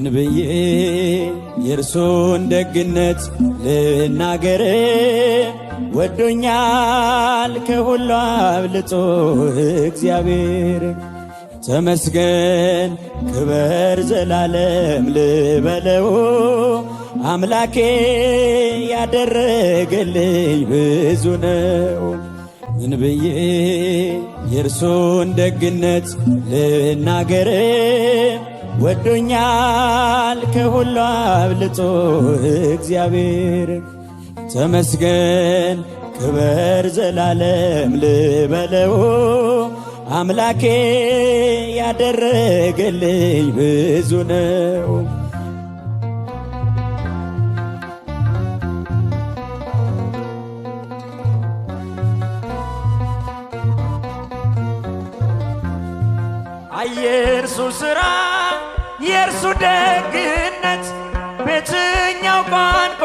ምን ብዬ የእርሱን ደግነት ልናገር? ወዶኛል ከሁሉ አብልጦ እግዚአብሔር። ተመስገን ክበር ዘላለም ልበለው፣ አምላኬ ያደረገልኝ ብዙ ነው። ምን ብዬ የእርሱን ደግነት ልናገር? ወዶኛል ከሁሉ አብልጦ እግዚአብሔር። ተመስገን ክበር ዘላለም ልበለው፣ አምላኬ ያደረገልኝ ብዙ ነው። የእርሱ ሥራ የእርሱ ደግነት በየትኛው ቋንቋ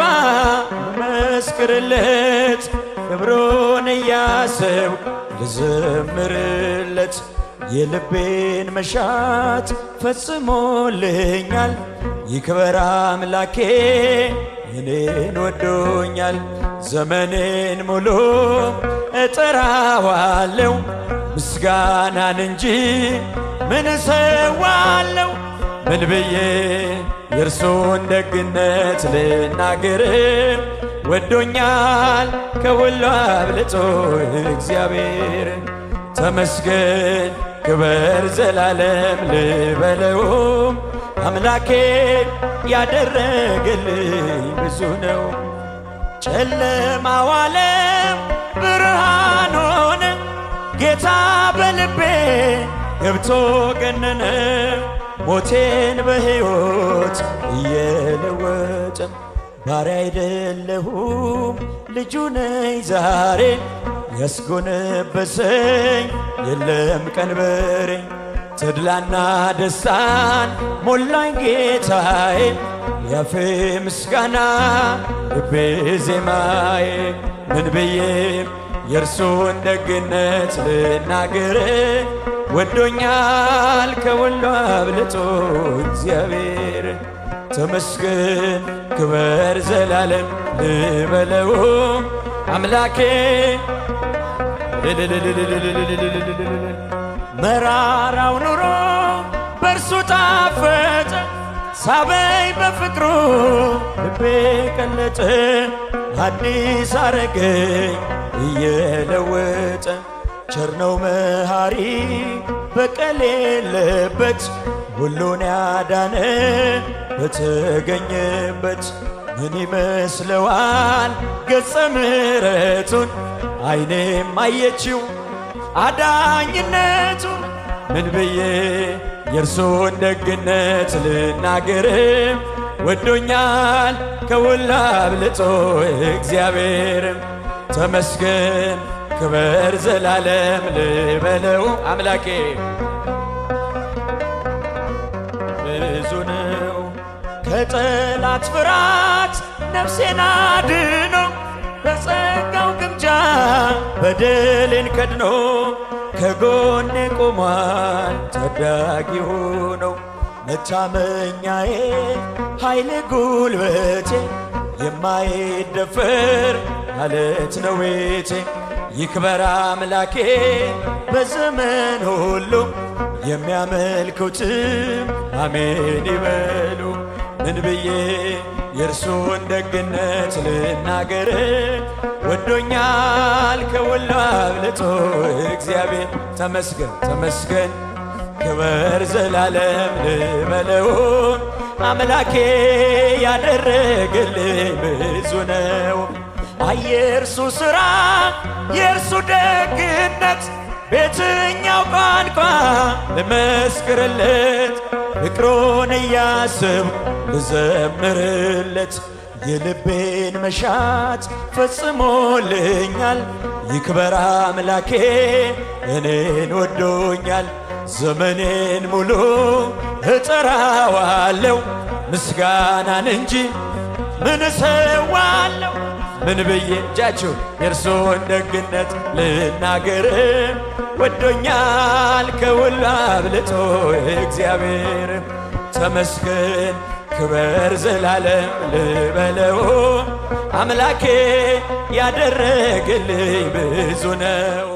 መስክርለት? ክብሩን እያሰብኩ ልዘምርለት። የልቤን መሻት ፈጽሞልኛል። ይክበር አምላኬ እኔን ወዶኛል። ዘመኔን ሙሉ እጠራዋለሁ ምስጋናን እንጂ ምን እሰዋለሁ? ምን ብዬ የእርሱን ደግነት ልናገር? ወዶኛል ከሁሉ አብልጦ እግዚአብሔር። ተመስገን ክበር ዘላለም ልበለው፣ አምላኬ ያደረገልኝ ብዙ ነው። ጨለማው ዓለም ብርሃን ሆነ፣ ጌታ በልቤ ገብቶ ገነነ። ሞቴን በሕይወት እየለወጠ ባሪያ አይደለሁም ልጁ ነኝ ዛሬ። ያስጎነበሰኝ የለም ቀንበሬ፣ ተድላና ደስታን ሞላኝ ጌታዬ። ያፌ ምስጋና ልቤ ዜማዬ። ምን ብዬ የእርሱን ደግነት ልናገር? ወዶኛል ከሁሉ አብልጦ እግዚአብሔር። ተመስገን ክበር ዘላለም ልበለው፣ አምላኬ መራራው ኑሮ በእርሱ ጣፈጠ፣ ሳበኝ በፍቅሩ ልቤ ቀለጠ። አዲስ አረገኝ እየለወጠ፣ ቸር ነው መሃሪ በቀል የለበት፣ ሁሉን ያዳነ በተገኘበት። ምን ይመስለዋል ገጸ ምሕረቱን? ዓይኔም አየችው አዳኝነቱን። ምን ብዬ የእርሱን ደግነት ልናገር? ወዶኛል ከሁሉ አብልጦ እግዚአብሔር። ተመስገን ክበር ዘላለም ልበለው፣ አምላኬ ብዙ ነው። ከጠላት ፍርሃት ነፍሴን አድኖ፣ በጸጋው ግምጃ በደሌን ከድኖ፣ ከጎኔ ቆሟል ታዳጊ ሆኖ። መታመኛዬ ኃይሌ ጉልበቴ፣ የማይደፈር ማለት ነው ቤቴ። ይክበር አምላኬ በዘመን ሁሉ፣ የሚያመልኩትም አሜን ይበሉ። ምን ብዬ የእርሱን ደግነት ልናገር? ወዶኛል ከሁሉ አብልጦ እግዚአብሔር። ተመስገን ተመስገን ክበር ዘላለም ልበለው፣ አምላኬ ያደረገልኝ ብዙ ነው። የእርሱ ሥራ የእርሱ ደግነት በየትኛው ቋንቋ ልመስክርለት? ፍቅሩን እያሰብኩ ልዘምርለት። የልቤን መሻት ፈጽሞልኛል። ይክበር አምላኬ እኔን ወዶኛል። ዘመኔን ሙሉ እጠራዋለሁ ምስጋናን እንጂ ምን እሰዋለሁ? ምን ብዬ እጃችሁ የእርሱን ደግነት ልናገር? ወዶኛል ከሁሉ አብልጦ እግዚአብሔር። ተመስገን ክበር ዘላለም ልበለው አምላኬ ያደረገልኝ ብዙ ነው።